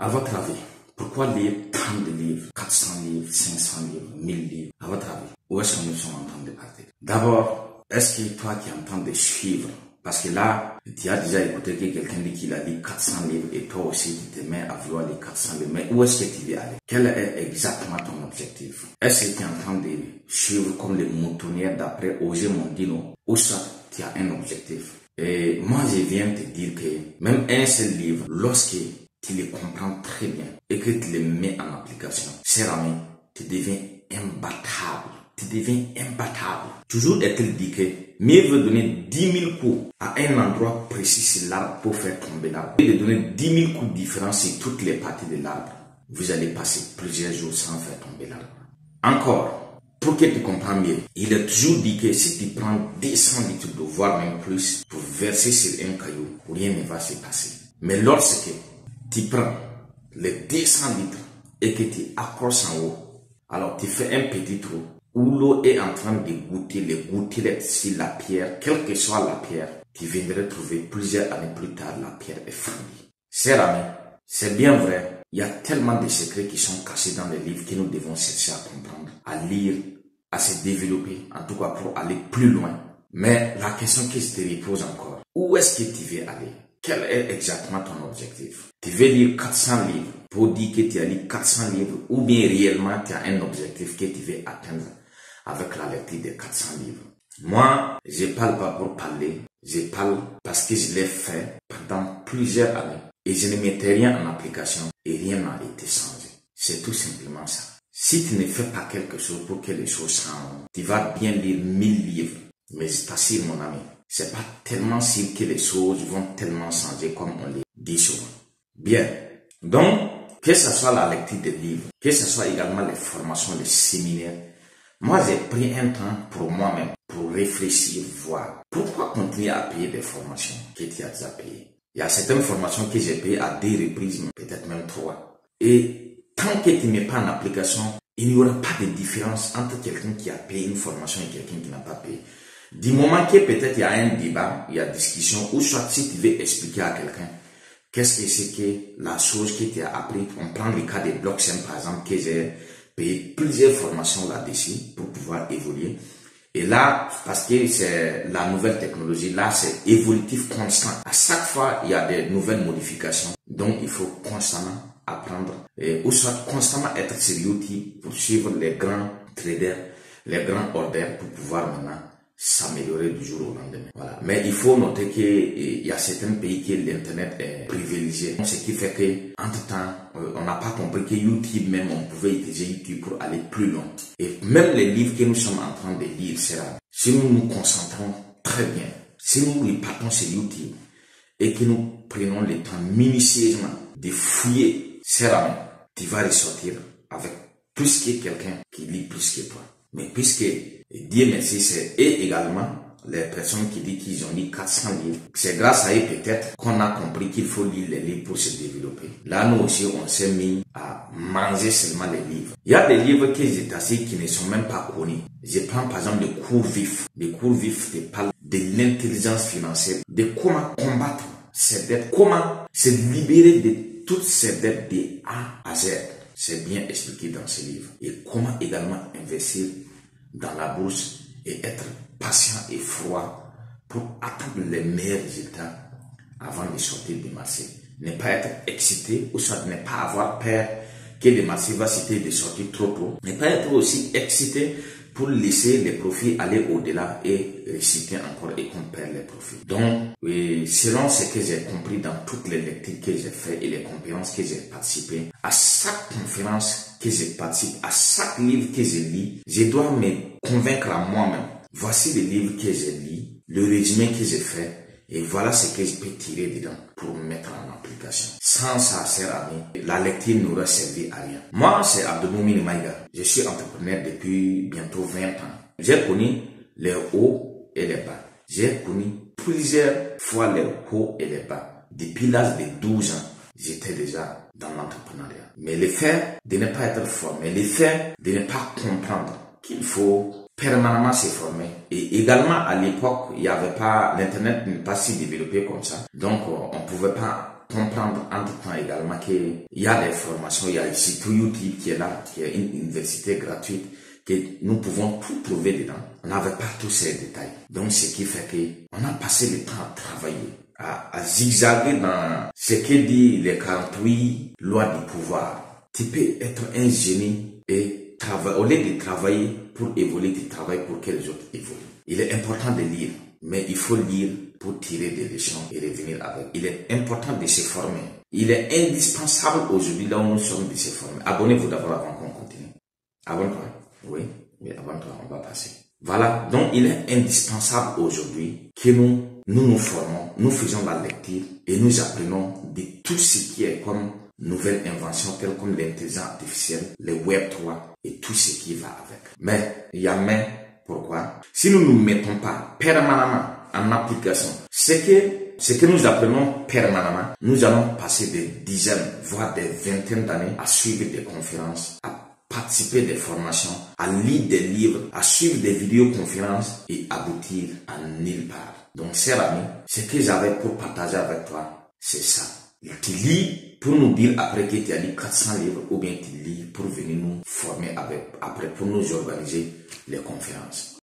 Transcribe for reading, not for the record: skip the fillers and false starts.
À votre avis, pourquoi lire tant de livres, 400 livres, 500 livres, 1000 livres? À votre avis, où est-ce que nous sommes en train de partir? D'abord, est-ce que toi qui es en train de suivre, parce que là, tu as déjà écouté que quelqu'un dit qu'il a lu 400 livres et toi aussi tu te mets à vouloir lire 400 livres, mais où est-ce que tu veux aller? Quel est exactement ton objectif? Est-ce que tu es en train de suivre comme les moutonnières d'après Oger Mondino, ou ça, tu as un objectif? Et moi, je viens te dire que même un seul livre, lorsque tu le comprends très bien et que tu le mets en application, cher ami, tu deviens imbattable. Tu deviens imbattable. Toujours est-il dit que mieux vaut donner 10 000 coups à un endroit précis sur l'arbre pour faire tomber l'arbre, et de donner 10 000 coups différents sur toutes les parties de l'arbre. Vous allez passer plusieurs jours sans faire tomber l'arbre. Encore, pour que tu comprennes mieux, il est toujours dit que si tu prends 200 litres d'eau, voire même plus, pour verser sur un caillou, rien ne va se passer. Mais lorsque tu prends les 200 litres et que tu accroches en haut, alors tu fais un petit trou où l'eau est en train de goûter les gouttelettes sur la pierre, quelle que soit la pierre, tu viendrais trouver plusieurs années plus tard, la pierre est fondue. Chers amis, c'est bien vrai, il y a tellement de secrets qui sont cachés dans les livres que nous devons chercher à comprendre, à lire, à se développer, en tout cas pour aller plus loin. Mais la question que je te repose encore, où est-ce que tu veux aller? Quel est exactement ton objectif? Tu veux lire 400 livres pour dire que tu as lu 400 livres ou bien réellement tu as un objectif que tu veux atteindre avec la lecture des 400 livres? Moi, je parle pas pour parler, je parle parce que je l'ai fait pendant plusieurs années et je ne mettais rien en application et rien n'a été changé. C'est tout simplement ça. Si tu ne fais pas quelque chose pour que les choses changent, tu vas bien lire 1000 livres. Mais je t'assure mon ami, c'est pas tellement sûr que les choses vont tellement changer comme on les dit souvent. Bien. Donc, que ce soit la lecture des livres, que ce soit également les formations, les séminaires, moi j'ai pris un temps pour moi-même, pour réfléchir, voir pourquoi continuer à payer des formations que tu as déjà payées. Il y a certaines formations que j'ai payées à 2 reprises, peut-être même 3. Et tant que tu ne mets pas en application, il n'y aura pas de différence entre quelqu'un qui a payé une formation et quelqu'un qui n'a pas payé. Du moment que peut-être il y a un débat, il y a discussion, ou soit si tu veux expliquer à quelqu'un qu'est-ce que c'est que la chose que tu as appris, on prend le cas des blockchain par exemple, que j'ai payé plusieurs formations là-dessus pour pouvoir évoluer. Et là, parce que c'est la nouvelle technologie, là c'est évolutif constant. À chaque fois, il y a des nouvelles modifications. Donc il faut constamment apprendre, ou soit constamment être sur YouTube pour suivre les grands traders, les grands orders pour pouvoir maintenant s'améliorer du jour au lendemain. Voilà. Mais il faut noter qu'il y a certains pays que l'internet est privilégié. Ce qui fait que, entre temps, on n'a pas compris que YouTube même, on pouvait utiliser YouTube pour aller plus loin. Et même les livres que nous sommes en train de lire, si nous nous concentrons très bien, si nous les partons sur YouTube et que nous prenons le temps minutieusement de fouiller, tu vas ressortir avec plus que quelqu'un qui lit plus que toi. Mais puisque Dieu merci, c'est eux également, les personnes qui disent qu'ils ont lu 400 livres, c'est grâce à eux peut-être qu'on a compris qu'il faut lire les livres pour se développer. Là, nous aussi, on s'est mis à manger seulement les livres. Il y a des livres que j'ai tassés qui ne sont même pas connus. Je prends par exemple le cours vif. Le cours vif te parle de l'intelligence financière, de comment combattre ces dettes, comment se libérer de toutes ces dettes de A à Z. C'est bien expliqué dans ce livre. Et comment également investir dans la bourse et être patient et froid pour attendre les meilleurs résultats avant de sortir du marché. Ne pas être excité ou soit ne pas avoir peur que le marché va citer de sortir trop tôt. Ne pas être aussi excité pour laisser les profits aller au-delà et réciter encore et qu'on perd les profits. Donc, selon ce que j'ai compris dans toutes les lectures que j'ai faites et les conférences que j'ai participé, à chaque conférence que je participe, à chaque livre que je lis, je dois me convaincre à moi-même. Voici le livre que j'ai lu, le résumé que j'ai fait, et voilà ce que je peux tirer dedans pour mettre en application. Sans ça, chers amis, la lecture n'aura servi à rien. Moi, c'est Abdelmoumin Maïga. Je suis entrepreneur depuis bientôt 20 ans. J'ai connu les hauts et les bas. J'ai connu plusieurs fois les hauts et les bas. Depuis l'âge de 12 ans, j'étais déjà dans l'entrepreneuriat. Mais le fait de ne pas être formé, le fait de ne pas comprendre qu'il faut permanemment se former. Et également, à l'époque, il n'y avait pas, l'internet n'est pas si développé comme ça. Donc, on ne pouvait pas comprendre entre-temps également qu'il y a des formations, il y a ici tout YouTube qui est là, qui est une université gratuite, que nous pouvons tout trouver dedans. On n'avait pas tous ces détails. Donc, ce qui fait qu'on a passé le temps à travailler, à zigzaguer dans ce que dit les 48 lois du pouvoir. Tu peux être un génie et travailler, au lieu de travailler pour évoluer, tu travailles pour que les autres évoluent. Il est important de lire, mais il faut lire pour tirer des leçons et revenir avec. Il est important de se former. Il est indispensable aujourd'hui, là où nous sommes, de se former. Abonnez-vous d'abord avant qu'on continue. Abonne-toi. Oui, abonne-toi, on va passer. Voilà, donc il est indispensable aujourd'hui que nous formons, nous faisons la lecture et nous apprenons de tout ce qui est comme nouvelles inventions telles comme l'intelligence artificielle, le Web 3 et tout ce qui va avec. Mais il y a pourquoi? Si nous ne nous mettons pas permanemment en application ce que nous apprenons permanemment, nous allons passer des dizaines, voire des vingtaines d'années à suivre des conférences, à participer des formations, à lire des livres, à suivre des vidéoconférences et aboutir à nulle part. Donc, chers amis, ce que j'avais pour partager avec toi, c'est ça. Tu lis pour nous dire après que tu as lu 400 livres ou bien tu lis pour venir nous former après pour nous organiser les conférences.